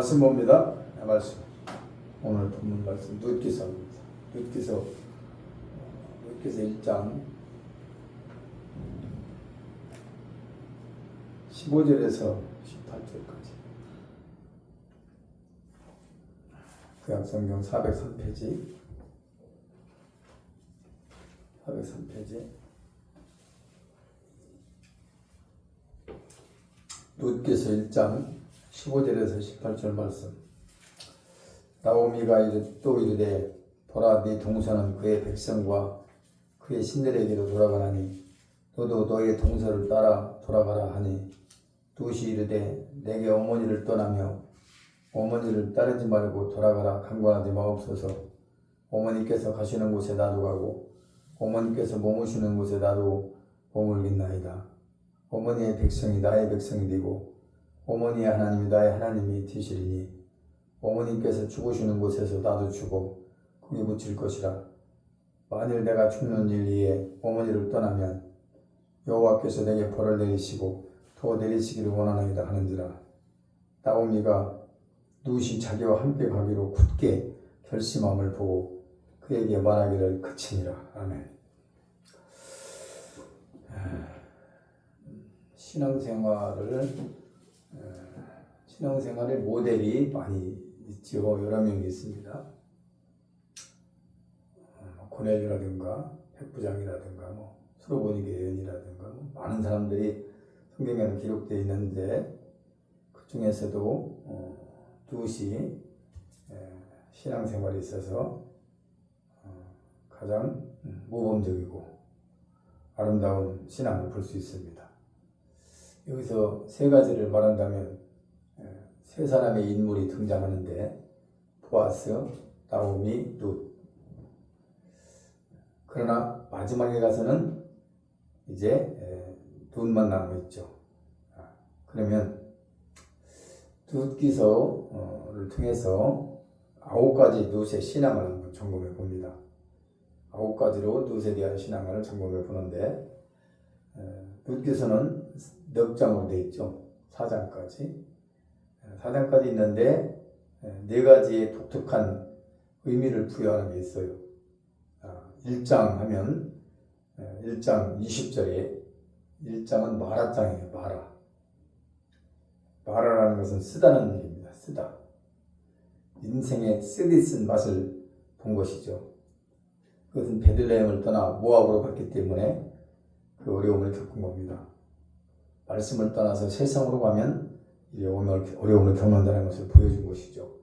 말씀 봅니다. 말씀. 오늘 본문 말씀 룻기서입니다. 룻기서 1장 15절에서 18절까지. 구약성경 403페이지. 403페이지. 룻기서 1장 15절에서 18절 말씀. 나오미가 또 이르되 보라 네 동서는 그의 백성과 그의 신들에게로 돌아가나니 너도 너의 동서를 따라 돌아가라 하니 룻이 이르되 내게 어머니를 떠나며 어머니를 따르지 말고 돌아가라 강권하지 마옵소서. 어머니께서 가시는 곳에 나도 가고 어머니께서 머무시는 곳에 나도 머물겠나이다. 어머니의 백성이 나의 백성이 되고 어머니의 하나님이 나의 하나님이 되시리니 어머니께서 죽으시는 곳에서 나도 죽어 거기 묻힐 것이라. 만일 내가 죽는 일 위에 어머니를 떠나면 여호와께서 내게 벌을 내리시고 더 내리시기를 원하나이다 하는지라. 나오미가 룻이 자기와 함께 가기로 굳게 결심함을 보고 그에게 말하기를 그치니라. 아멘. 신앙생활의 모델이 많이 있죠. 여러 명이 있습니다. 고넬료라든가 백부장이라든가 수로보니게 여인이라든가 많은 사람들이 성경에는 기록되어 있는데 그 중에서도 룻이 신앙생활에 있어서 가장 모범적이고 아름다운 신앙을 볼 수 있습니다. 여기서 세 가지를 말한다면 세 사람의 인물이 등장하는데 보아스, 나오미, 룻. 그러나 마지막에 가서는 이제 룻만 남아있죠. 그러면 룻기서를 통해서 9가지 룻의 신앙을 한번 점검해 봅니다. 9가지로 룻에 대한 신앙을 점검해 보는데 룻기서는 넉 장으로 되어 있죠. 4장까지. 4장까지 있는데 4가지의 독특한 의미를 부여하는 게 있어요. 1장 하면 1장 20절에 1장은 마라장이에요. 마라. 마라라는 것은 쓰다는 얘기입니다. 쓰다. 인생의 쓰디쓴 맛을 본 것이죠. 그것은 베들레헴을 떠나 모압으로 갔기 때문에 그 어려움을 겪은 겁니다. 말씀을 떠나서 세상으로 가면 이 어려움을 겪는다는 것을 보여준 것이죠.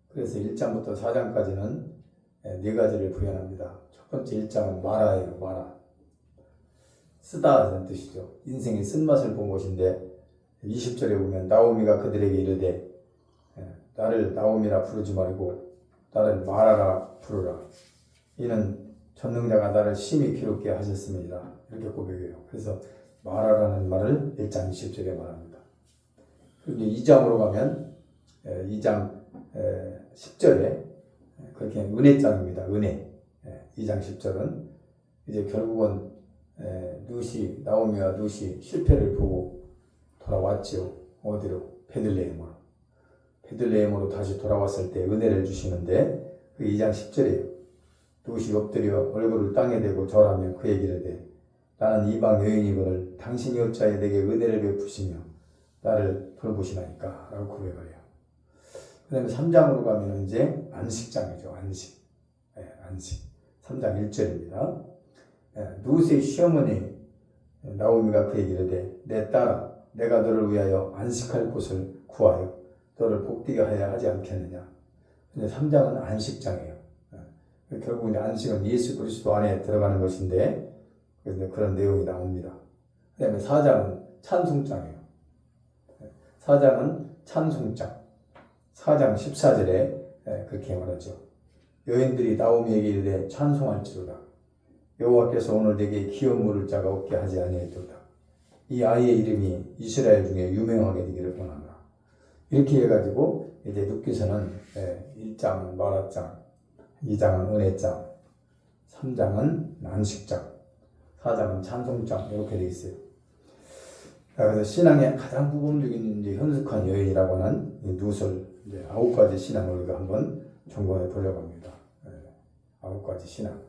그래서 1장부터 4장까지는 4가지를 부연합니다. 첫 번째 1장은 마라예요. 마라. 쓰다는 뜻이죠. 인생의 쓴맛을 본 것인데 20절에 보면 나오미가 그들에게 이르되 나를 나오미라 부르지 말고 나를 마라라 부르라. 이는 전능자가 나를 심히 괴롭게 하셨습니다. 이렇게 고백해요. 그래서 마라라는 말을 1장 20절에 말합니다. 그리고 2장으로 가면 2장 10절에 그렇게 은혜장입니다. 은혜. 2장 10절은 이제 결국은 나오미와 룻이 실패를 보고 돌아왔죠. 어디로? 베들레헴으로. 베들레헴으로 다시 돌아왔을 때 은혜를 주시는데 그 2장 10절이에요. 룻이 엎드려 얼굴을 땅에 대고 절하며 그에게 이르되 나는 이방 여인이거늘 당신이 어찌하여 내게 은혜를 베푸시며 나를 돌보시나이까 라고 고백을 해요. 그 다음에 3장으로 가면 이제 안식장이죠. 안식. 안식. 3장 1절입니다. 룻의 시어머니 나오미가 그에게 이르되 내 딸아 내가 너를 위하여 안식할 곳을 구하여 너를 복되게 하여야 하지 않겠느냐. 근데 3장은 안식장이에요. 결국 이제 안식은 예수 그리스도 안에 들어가는 것인데 그런 내용이 나옵니다. 그 다음에 4장은 찬송장이에요. 4장은 찬송장. 4장 14절에 그렇게 말하죠. 여인들이 나오미에게 이르되 찬송할지로다. 여호와께서 오늘 내게 기업 물을 자가 없게 하지 아니하였도다. 이 아이의 이름이 이스라엘 중에 유명하게 되기를 원하노라. 이렇게 해가지고 이제 룻기서는 1장은 마라장, 2장은 은혜장, 3장은 안식장, 4장은 찬송장 이렇게 되어 있어요. 그래서 신앙의 가장 모범적인 현숙한 여인이라고 하는 룻을 이제 9가지 신앙을 우리가 한번 점검해 보려고 합니다. 9가지 신앙.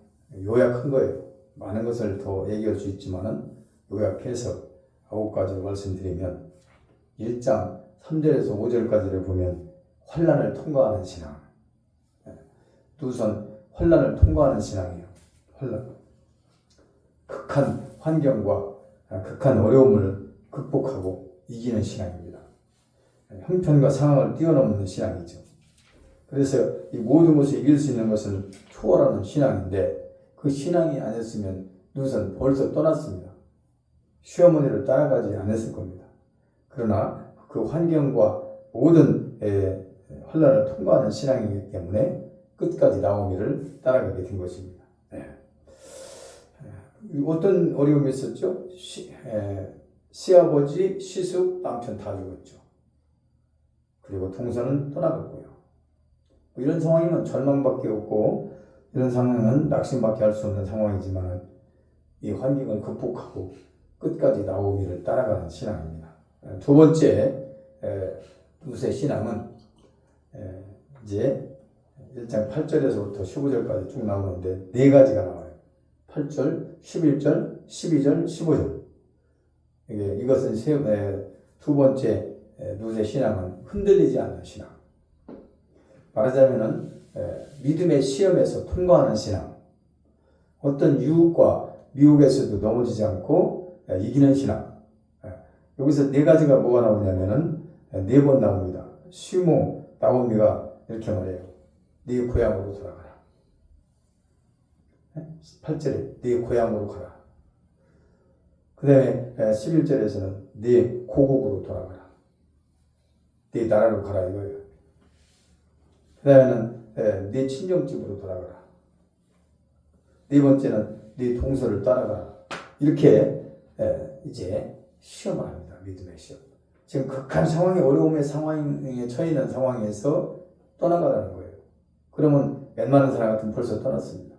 요약한 거예요. 많은 것을 더 얘기할 수 있지만은 요약해서 9가지를 말씀드리면 1장 3절에서 5절까지를 보면 환난을 통과하는 신앙. 우선 환난을 통과하는 신앙이에요. 환난. 극한 환경과 극한 어려움을 극복하고 이기는 신앙입니다. 형편과 상황을 뛰어넘는 신앙이죠. 그래서 이 모든 것을 이길 수 있는 것을 초월하는 신앙인데 그 신앙이 아니었으면 누선 벌써 떠났습니다. 시어머니를 따라가지 않았을 겁니다. 그러나 그 환경과 모든 환난을 통과하는 신앙이기 때문에 끝까지 나오미를 따라가게 된 것입니다. 어떤 어려움이 있었죠? 시아버지, 시숙, 남편 다 죽었죠. 그리고 동서는 떠나갔고요. 이런 상황이면 절망밖에 없고 이런 상황은 낙심밖에 할 수 없는 상황이지만 이 환경을 극복하고 끝까지 나오미를 따라가는 신앙입니다. 두 번째 루세 신앙은 이제 1장 8절에서부터 15절까지 쭉 나오는데 네 가지가 나와요. 8절, 11절, 12절, 15절. 이것은 두 번째 루세 신앙은 흔들리지 않는 신앙. 말하자면은 믿음의 시험에서 통과하는 신앙. 어떤 유혹과 미혹에서도 넘어지지 않고 이기는 신앙. 여기서 네 가지가 뭐가 나오냐면은 네 번 나옵니다. 시모 나오미가 이렇게 말해요. 네 고향으로 돌아가라. 8절에 네 고향으로 가라. 그 다음에 11절에서는 네 고국으로 돌아가라. 네 나라로 가라 이거예요. 그 다음에는 네 친정집으로 돌아가라. 네 번째는 네 동서를 따라가라. 이렇게 이제 시험을 합니다. 믿음의 시험. 지금 극한 상황의 어려움의 상황에 처해 있는 상황에서 떠나가라는 거예요. 그러면 웬만한 사람 같으면 벌써 떠났습니다.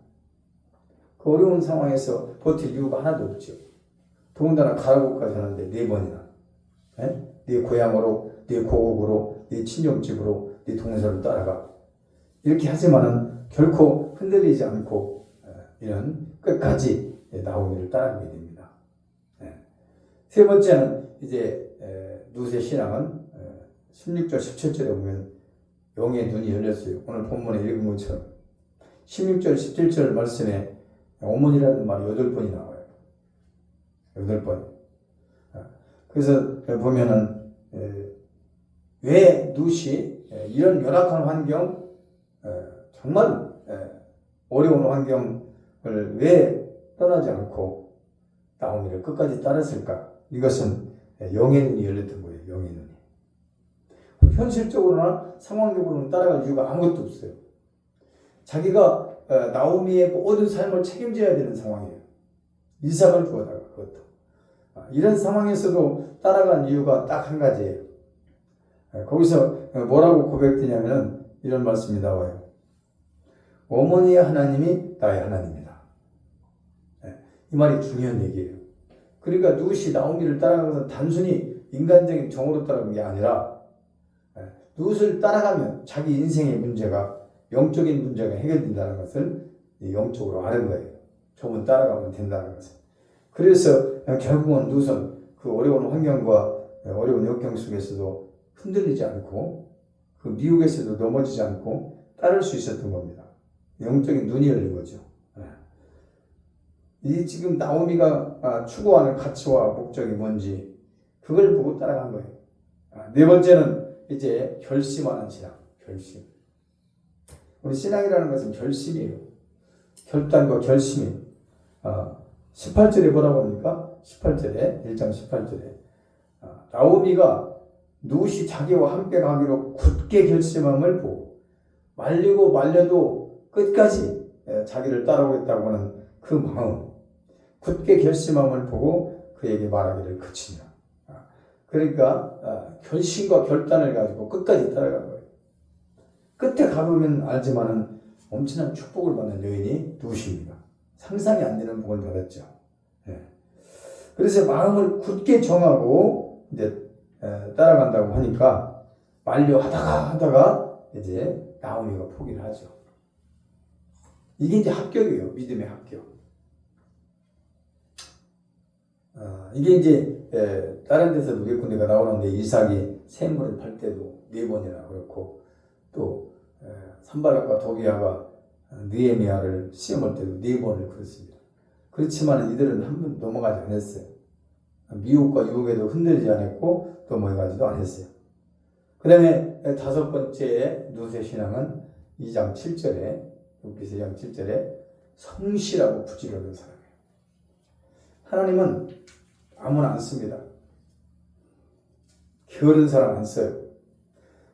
그 어려운 상황에서 버틸 이유가 하나도 없죠. 더군다나 가라고까지 하는데 네 번이나. 네 고향으로, 네 고국으로, 네 친정집으로, 네 동서를 따라가. 이렇게 하지만은 결코 흔들리지 않고 이런 끝까지 나오미를 따라가게 됩니다. 세 번째는 이제 루세 신앙은 16절, 17절에 보면 영의 눈이 열렸어요. 오늘 본문에 읽은 것처럼 16절, 17절 말씀에 어머니라는 말이 8번이 나와요. 8번. 그래서 보면은 왜 룻이 이런 열악한 환경, 정말 어려운 환경을 왜 떠나지 않고 나오미를 끝까지 따랐을까? 이것은 영의 눈이 열렸던 거예요. 영의 눈이. 현실적으로나 상황적으로는 따라갈 이유가 아무것도 없어요. 자기가 나오미의 모든 삶을 책임져야 되는 상황이에요. 이삭을 주어다가 그것도. 이런 상황에서도 따라간 이유가 딱 한 가지예요. 거기서 뭐라고 고백되냐면 이런 말씀이 나와요. 어머니의 하나님이 나의 하나님이다. 이 말이 중요한 얘기예요. 그러니까 룻이 나오미를 따라간 것은 단순히 인간적인 정으로 따라간 게 아니라 룻을 따라가면 자기 인생의 문제가 영적인 문제가 해결된다는 것을 영적으로 아는 거예요. 조금 따라가면 된다는 것을. 그래서 결국은 룻은 그 어려운 환경과 어려운 역경 속에서도 흔들리지 않고 그 미혹에서도 넘어지지 않고 따를 수 있었던 겁니다. 영적인 눈이 열린 거죠. 이 지금 나오미가 추구하는 가치와 목적이 뭔지 그걸 보고 따라간 거예요. 네 번째는 이제 결심하는 신앙. 결심. 우리 신앙이라는 것은 결심이에요. 결단과 결심이. 18절에 뭐라고 합니까? 18절에 1장 18절에 나오미가 룻이 자기와 함께 가기로 굳게 결심함을 보고 말리고 말려도 끝까지 자기를 따라오겠다고 하는 그 마음, 굳게 결심함을 보고 그에게 말하기를 그치니라. 그러니까 결심과 결단을 가지고 끝까지 따라간 거예요. 끝에 가보면 알지만은 엄청난 축복을 받는 여인이 룻입니다. 상상이 안 되는 복을 받았죠. 그래서 마음을 굳게 정하고 이제 따라간다고 하니까 만류하다가 이제 나오미가 포기를 하죠. 이게 이제 합격이에요. 믿음의 합격. 이게 이제 다른 데서도 몇 군데가 나오는데 이삭이 샘물을 팔 때도 4번이나 그렇고 또 산발락과 도비아가 느헤미야를 시험할 때도 4번을 그렇습니다. 그렇지만 이들은 한 번 넘어가지 않았어요. 미혹과 유혹에도 흔들리지 않았고 넘어가지도 않았어요. 그 다음에 5번째 누세 신앙은 2장 7절에 욥기서 2장 7절에 성실하고 부지런한 사람이에요. 하나님은 아무나 안 씁니다. 게으른 사람 안 써요.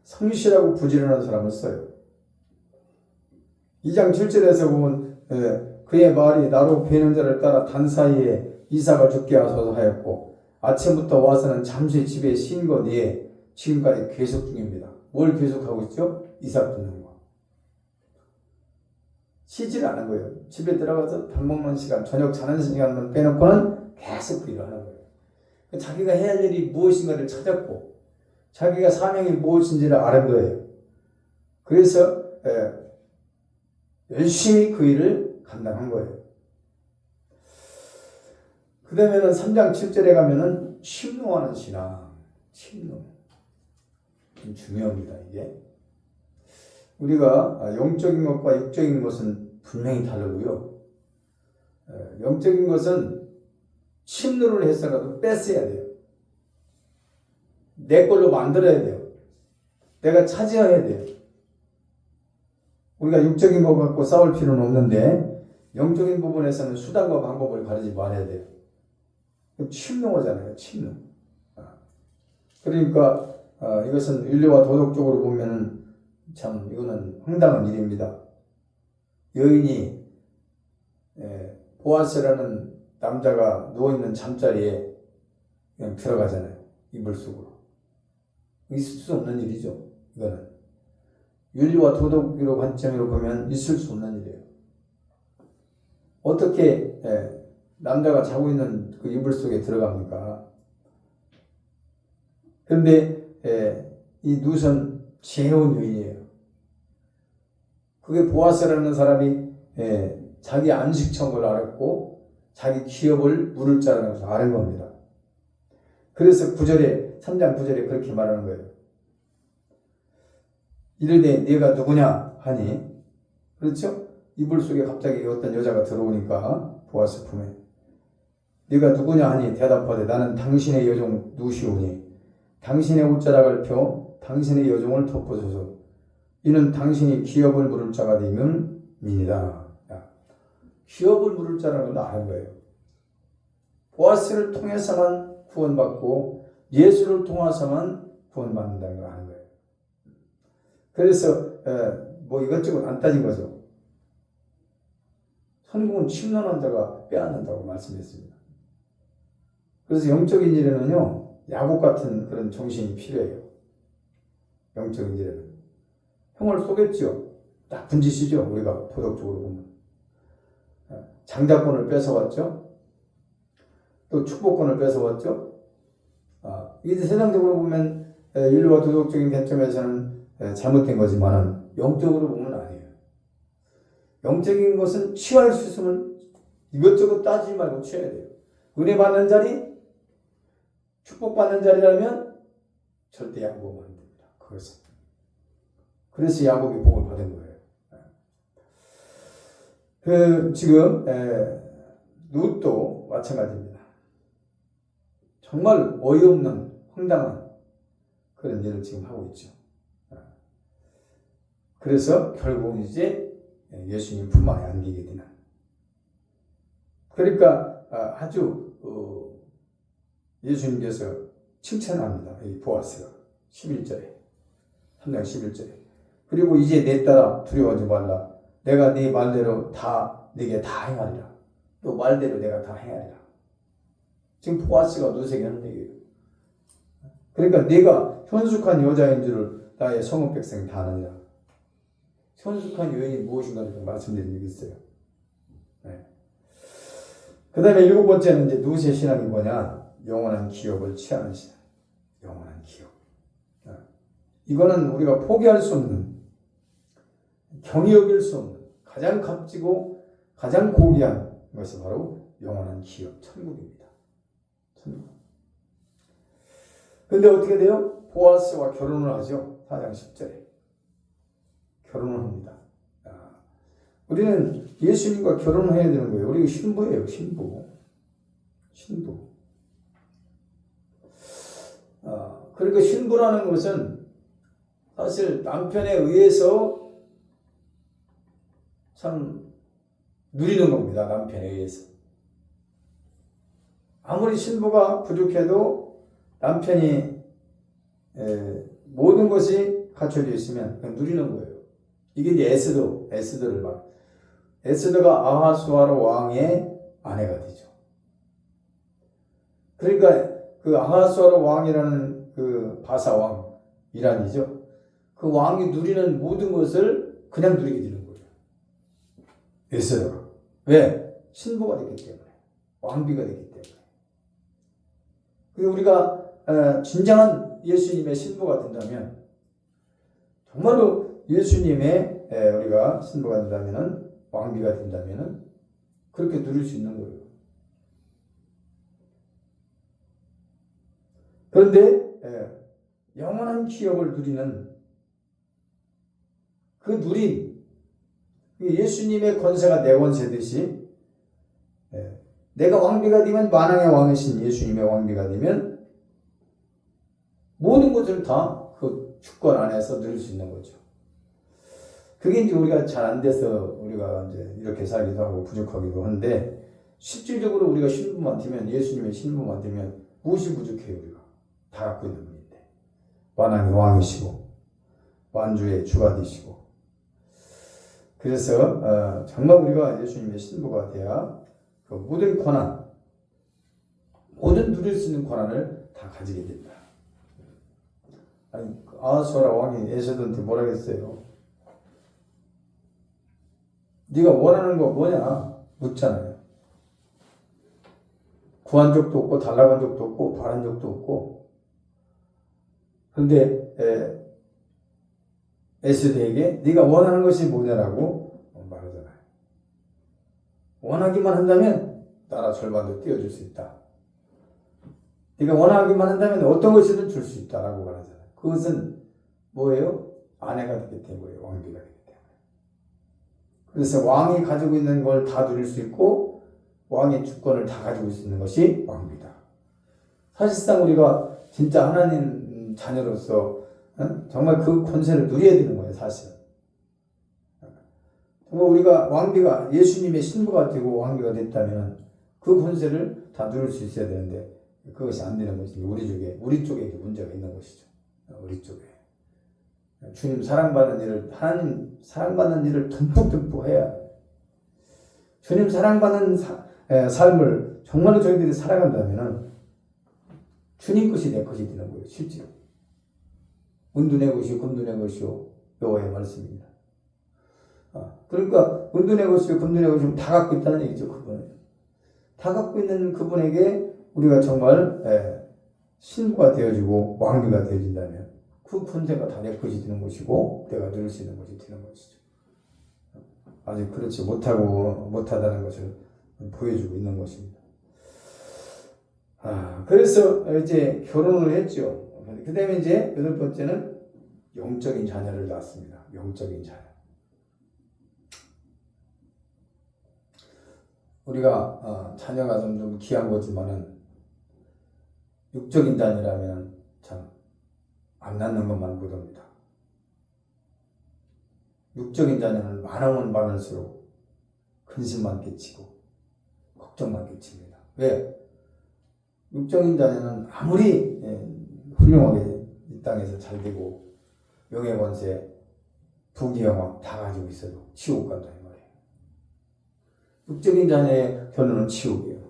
성실하고 부지런한 사람을 써요. 2장 7절에서 보면 그의 말이 나로 베는 자를 따라 단 사이에 이삭을 죽게 하소서 하였고 아침부터 와서는 잠시 집에 쉰 것 이에 지금까지 계속 중입니다. 뭘 계속하고 있죠? 이삭 듣는 거. 쉬질 않은 거예요. 집에 들어가서 밥 먹는 시간, 저녁 자는 시간만 빼놓고는 계속 그 일을 하는 거예요. 자기가 해야 할 일이 무엇인가를 찾았고 자기가 사명이 무엇인지를 아는 거예요. 그래서 열심히 그 일을 감당한 거예요. 그 다음에는 3장 7절에 가면은 침노하는 신앙. 침노. 중요합니다, 이게. 우리가 영적인 것과 육적인 것은 분명히 다르고요. 영적인 것은 침노를 해서라도 뺏어야 돼요. 내 걸로 만들어야 돼요. 내가 차지해야 돼요. 우리가 육적인 것 갖고 싸울 필요는 없는데 영적인 부분에서는 수단과 방법을 가리지 말아야 돼요. 침노잖아요. 침노. 그러니까 이것은 윤리와 도덕적으로 보면은 참 이거는 황당한 일입니다. 여인이 보아스라는 남자가 누워있는 잠자리에 그냥 들어가잖아요. 이불 속으로. 있을 수 없는 일이죠. 이거는 윤리와 도덕으로 관점으로 보면 있을 수 없는 일이에요. 어떻게 남자가 자고 있는 그 이불 속에 들어갑니까? 그런데 이 룻은 지혜로운 여인이에요. 그게 보아스라는 사람이 자기 안식처인 걸 알았고 자기 기업을 물을 자라는 것을 아는 겁니다. 그래서 3장 9절에 그렇게 말하는 거예요. 이르되 네가 누구냐 하니, 그렇죠? 이불 속에 갑자기 어떤 여자가 들어오니까 보아스 품에 네가 누구냐 하니 대답하되 나는 당신의 여종 누시오니 당신의 옷자락을 펴 당신의 여종을 덮어줘서 이는 당신이 기업을 물을 자가 되면 민이다. 기업을 물을 자라는 걸 아는 거예요. 보아스를 통해서만 구원받고 예수를 통해서만 구원받는다는 걸 아는 거예요. 그래서 뭐 이것저것 안 따진 거죠. 성경은 침노하는 자가 빼앗는다고 말씀했습니다. 그래서 영적인 일에는요, 야곱 같은 그런 정신이 필요해요. 영적인 일에는. 형을 속였죠. 나쁜 짓이죠. 우리가 도덕적으로 보면. 장자권을 뺏어왔죠. 또 축복권을 뺏어왔죠. 이게 세상적으로 보면 윤리와 도덕적인 관점에서는 잘못된 거지만 영적으로 보면 아니에요. 영적인 것은 취할 수 있으면 이것저것 따지지 말고 취해야 돼요. 은혜 받는 자리, 축복받는 자리라면 절대 양보하면 안 됩니다. 그것은. 그래서 야곱이 복을 받은 거예요. 지금 룻도 마찬가지입니다. 정말 어이없는 황당한 그런 일을 지금 하고 있죠. 그래서 결국은 이제 예수님 품 안에 안기게 되는. 그러니까 아주 예수님께서 칭찬합니다. 이 보아스가 11절에 3장 11절에 그리고 이제 내 딸아 두려워하지 말라. 내가 네 말대로 다 네게 다 행하리라. 또 말대로 내가 다 행하리라. 지금 보아스가 룻에게 하는 얘기예요. 그러니까 내가 현숙한 여자인 줄을 나의 성읍 백성이 다 아느니라. 현숙한 여인이 무엇인가를 좀 말씀드린 적이 있어요. 그 다음에 7번째는 이제 룻의 신앙이 뭐냐? 영원한 기업을 취하는 신앙. 영원한 기업. 이거는 우리가 포기할 수 없는, 경히 여길 수 없는 가장 값지고 가장 고귀한 것이 바로 영원한 기업, 천국입니다. 천국. 근데 어떻게 돼요? 보아스와 결혼을 하죠. 4장 10절에. 결혼을 합니다. 우리는 예수님과 결혼을 해야 되는 거예요. 우리가 신부예요. 신부. 그러니까 신부라는 것은 사실 남편에 의해서 참 누리는 겁니다. 남편에 의해서. 아무리 신부가 부족해도 남편이 모든 것이 갖춰져 있으면 그냥 누리는 거예요. 이게 이제 에스더를 말. 에스더가 아하수아로 왕의 아내가 되죠. 그러니까 그 아하수아로 왕이라는 그 바사 왕, 이란이죠. 그 왕이 누리는 모든 것을 그냥 누리게 되는 거예요. 에스더가. 왜? 신부가 됐기 때문에. 왕비가 됐기 때문에. 우리가 진정한 예수님의 신부가 된다면, 정말로 예수님의 우리가 신부가 된다면, 왕비가 된다면 그렇게 누릴 수 있는 거예요. 그런데 영원한 기업을 누리는 그 누림, 예수님의 권세가 내 권세듯이 내가 왕비가 되면, 만왕의 왕이신 예수님의 왕비가 되면 모든 것을 다 그 주권 안에서 누릴 수 있는 거죠. 그게 이제 우리가 잘 안 돼서 우리가 이제 이렇게 살기도 하고 부족하기도 한데, 실질적으로 우리가 신부만 되면, 예수님의 신부만 되면 무엇이 부족해요? 우리가 다 갖고 있는 분인데, 만왕의 왕이시고 만주의 주가 되시고. 그래서 정말 우리가 예수님의 신부가 돼야 그 모든 권한, 모든 누릴 수 있는 권한을 다 가지게 된다. 아니, 아하수아라 왕이 에스더한테 뭐라 했어요? 네가 원하는 거 뭐냐? 묻잖아요. 구한 적도 없고 달라간 적도 없고 바란 적도 없고. 그런데 에스더에게 네가 원하는 것이 뭐냐라고 말하잖아요. 원하기만 한다면 나라 절반도 띄워줄 수 있다. 네가 원하기만 한다면 어떤 것이든 줄 수 있다라고 말하잖아요. 그것은 뭐예요? 아내가 되기 때문에, 왕비가 되기 때문에. 그래서 왕이 가지고 있는 걸 다 누릴 수 있고 왕의 주권을 다 가지고 있는 것이 왕비다. 사실상 우리가 진짜 하나님 자녀로서 정말 그 권세를 누려야 되는 거예요. 사실은. 우리가 왕비가, 예수님의 신부가 되고 왕비가 됐다면 그 권세를 다 누릴 수 있어야 되는데 그것이 안 되는 것이 우리 쪽에 문제가 있는 것이죠. 우리 쪽에. 주님 사랑받는 일을, 하나님 사랑받는 일을 듬뿍 해야 해요. 주님 사랑받는 삶을 정말로 저희들이 살아간다면 주님 것이 내 것이 되는 거예요. 실제로. 은도 내 것이요 금도 내 것이요 여호와의 말씀입니다. 그러니까 은도 내 것이요 금도 내 것이요 다 갖고 있다는 얘기죠. 그분은. 다 갖고 있는 그분에게 우리가 정말 신부가 되어지고 왕비가 되어진다면 그 권세가 다 내 것이 되는 것이고 내가 누릴 수 있는 것이 되는 것이죠. 아직 그렇지 못하다는 것을 보여주고 있는 것입니다. 그래서 이제 결혼을 했죠. 그 다음에 이제 8번째는 영적인 자녀를 낳았습니다. 영적인 자녀. 우리가 자녀가 좀 귀한 거지만은 육적인 자녀라면 참 안 낳는 것만 못합니다. 육적인 자녀는 많으면 많을수록 근심만 끼치고 걱정만 끼칩니다. 왜? 육적인 자녀는 아무리 훌륭하게 이 땅에서 잘 되고 명예 권세, 부귀영화 다 가지고 있어도 지옥 간다 이 말이에요. 육적인 자녀의 결론은 지옥이에요.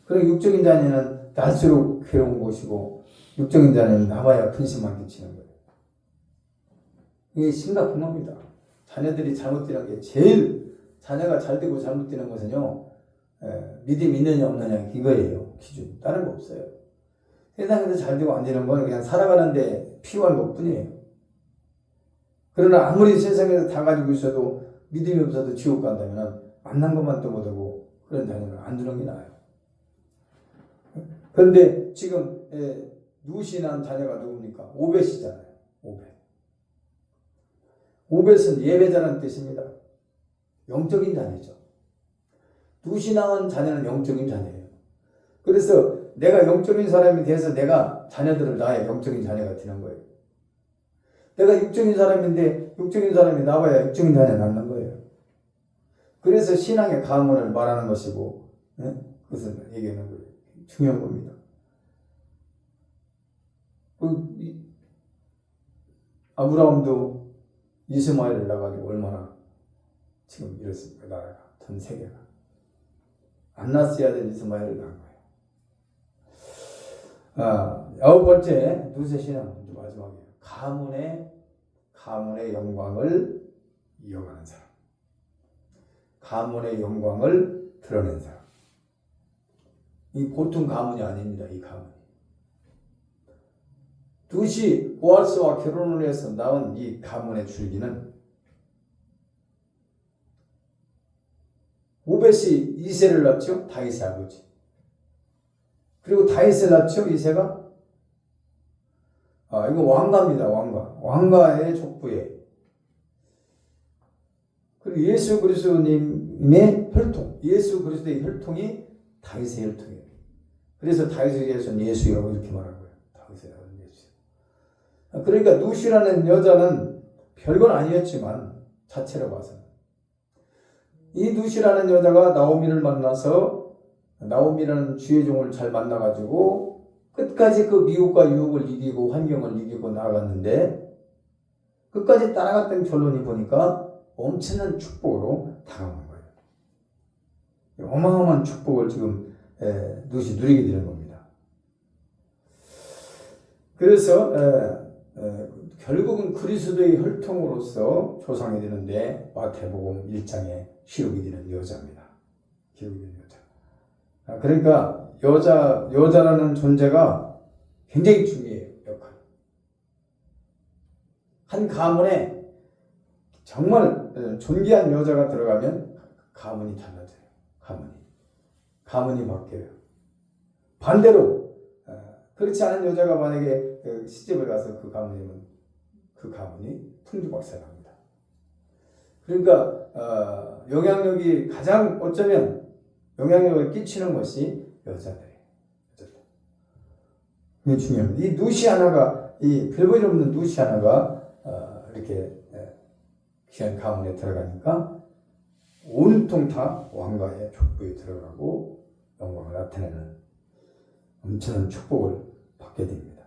그리고 육적인 자녀는 날수록 괴로운 것이고 육적인 자녀는 나봐야 근심만 끼치는 거예요. 이게 심각한 겁니다. 자녀들이 잘못되는 게 제일, 자녀가 잘 되고 잘못되는 것은요, 믿음이 있느냐 없느냐 이거예요. 기준. 다른 거 없어요. 세상에서 잘 되고 안 되는 건 그냥 살아가는데 필요한 것뿐이에요. 그러나 아무리 세상에서 다 가지고 있어도 믿음이 없어도 지옥 간다면 만난 것만 또 못하고 그런 자녀를 안 두는 게 나아요. 그런데 지금 누신한 자녀가 누굽니까? 오벳이잖아요. 오벳. 오벳은 예배자라는 뜻입니다. 영적인 자녀죠. 누신한 자녀는 영적인 자녀예요. 그래서 내가 영적인 사람이 돼서 내가 자녀들을 낳아야 영적인 자녀가 되는 거예요. 내가 육적인 사람인데 육적인 사람이 나와야 육적인 자녀 낳는 거예요. 그래서 신앙의 가문을 말하는 것이고 그것을 얘기하는 거예요. 중요한 겁니다. 아브라함도 이스마엘을 낳아가지고 얼마나 지금 이렇습니까? 나라가 전 세계가 안 낳았어야 될 이스마엘을 낳은 거예요. 아홉 번째 누세 신앙 마지막이에요. 가문의 영광을 이어가는 사람. 가문의 영광을 드러낸 사람. 이 보통 가문이 아닙니다. 이 가문이. 누시 보아스와 결혼을 해서 낳은 이 가문의 줄기는 오벳이 이새를 낳죠. 다윗의 아버지. 그리고 다윗을 낳죠. 이새가. 이거 왕가입니다. 왕가의 족부에. 그리고 예수 그리스도님의 혈통. 예수 그리스도의 혈통이 다윗의 혈통이에요. 그래서 다윗에 대해서는 예수라고 이렇게 말하고요. 다윗에 대해서는 예수. 그러니까 누시라는 여자는 별건 아니었지만 자체로 봐서는 이 누시라는 여자가 나오미를 만나서 나오미라는 주의 종을 잘 만나가지고 끝까지 그 미혹과 유혹을 이기고 환경을 이기고 나아갔는데 끝까지 따라갔던 결론이 보니까 엄청난 축복으로 다가오는 거예요. 어마어마한 축복을 지금 누시 누리게 되는 겁니다. 그래서 결국은 그리스도의 혈통으로서 조상이 되는데 마태복음 1장에 기록이 되는 여자입니다. 기록이 되는 여자. 그러니까 여자라는 존재가 굉장히 중요해요. 역할. 한 가문에 정말 존귀한 여자가 들어가면 가문이 달라져요. 가문이 바뀌어요. 반대로 그렇지 않은 여자가 만약에 시집을 가서 그 가문이면 그 가문이 풍주박살납니다. 그러니까 영향력이 가장 어쩌면 영향력을 끼치는 것이 여자들이에요. 이게 중요합니다. 이 누시 하나가 이 별볼일 없는 누시 하나가 이렇게 귀한 가문에 들어가니까 온통 다 왕가의 족보에 들어가고 영광을 나타내는 엄청난 축복을 받게 됩니다.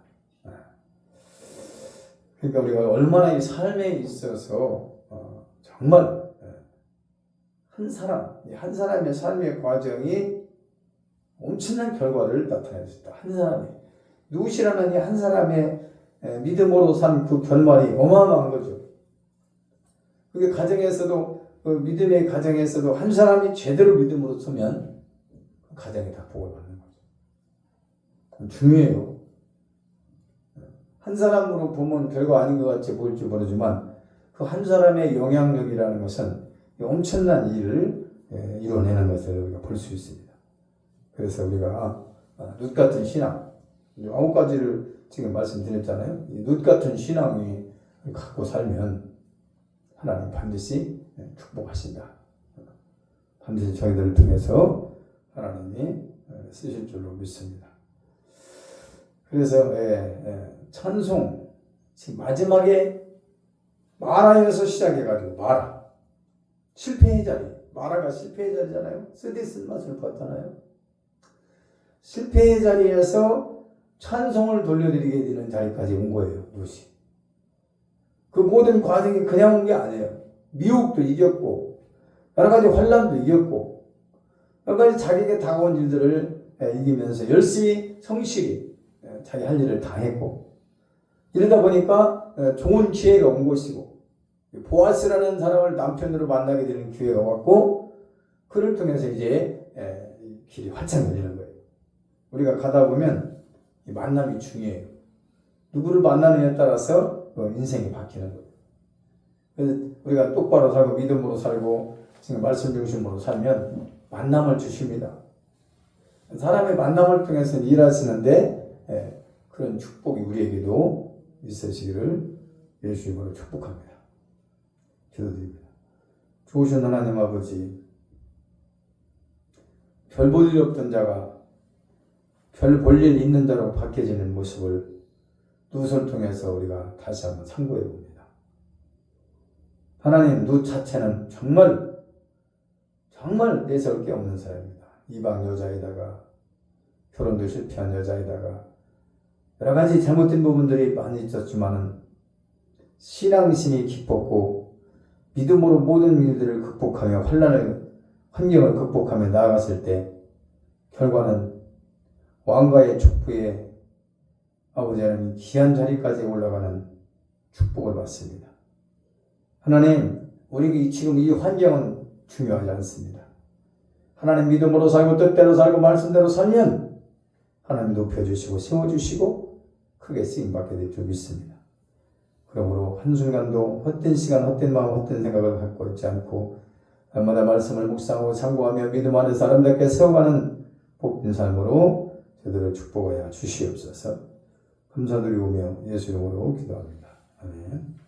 그러니까 우리가 얼마나 이 삶에 있어서 정말 한 사람의 삶의 과정이 엄청난 결과를 나타낼 수 있다. 한 사람이 누구시라는 이 한 사람의 믿음으로 산 그 결말이 어마어마한 거죠. 그게 가정에서도 그 믿음의 가정에서도 한 사람이 제대로 믿음으로 서면 그 가정이 다 복을 받는 거죠. 중요해요. 한 사람으로 보면 별거 아닌 것 같이 보일지 모르지만 그 한 사람의 영향력이라는 것은 엄청난 일을 이뤄내는 것을 우리가 볼 수 있습니다. 그래서 우리가 룻 같은 신앙, 9가지를 지금 말씀드렸잖아요. 이 룻 같은 신앙이 갖고 살면 하나님 반드시 축복하신다. 반드시 저희들을 통해서 하나님이 쓰실 줄로 믿습니다. 그래서 찬송 지금 마지막에 마라에서 시작해가지고 실패의 자리, 마라가 실패의 자리잖아요. 쓰디 쓴맛을 봤잖아요. 실패의 자리에서 찬송을 돌려드리게 되는 자리까지 온 거예요. 룻이. 그 모든 과정이 그냥 온 게 아니에요. 미혹도 이겼고 여러 가지 환난도 이겼고 여러 가지 자기에게 다가온 일들을 이기면서 열심히 성실히 자기 할 일을 다 했고 이러다 보니까 좋은 기회가 온 것이고 보아스라는 사람을 남편으로 만나게 되는 기회가 왔고 그를 통해서 이제 길이 활짝 열리는 거예요. 우리가 가다 보면 이 만남이 중요해요. 누구를 만나느냐에 따라서 인생이 바뀌는 거예요. 그래서 우리가 똑바로 살고 믿음으로 살고 지금 말씀 중심으로 살면 만남을 주십니다. 사람의 만남을 통해서 일하시는데 그런 축복이 우리에게도 있으시기를 예수 이름으로 축복합니다. 기도드립니다. 좋으신 하나님 아버지, 별 볼 일 없던 자가 별 볼 일 있는 자로 바뀌어지는 모습을 룻을 통해서 우리가 다시 한번 상고해 봅니다. 하나님, 룻 자체는 정말 내세울 게 없는 사람입니다. 이방 여자에다가 결혼도 실패한 여자에다가 여러 가지 잘못된 부분들이 많이 있었지만은 신앙심이 깊었고 믿음으로 모든 일들을 극복하며 환경을 극복하며 나아갔을 때 결과는 왕가의 족부에 아버지 하나님 귀한 자리까지 올라가는 축복을 받습니다. 하나님, 우리 지금 이 환경은 중요하지 않습니다. 하나님 믿음으로 살고 뜻대로 살고 말씀대로 살면 하나님 높여주시고 세워주시고 크게 쓰임받게 될 줄 믿습니다. 그러므로 한순간도 헛된 시간, 헛된 마음, 헛된 생각을 갖고 있지 않고 날마다 말씀을 묵상하고 상고하며 믿음 안에 사람답게 세워가는 복된 삶으로 저들을 축복하여 주시옵소서. 감사드리오며 예수 이름으로 기도합니다. 아멘.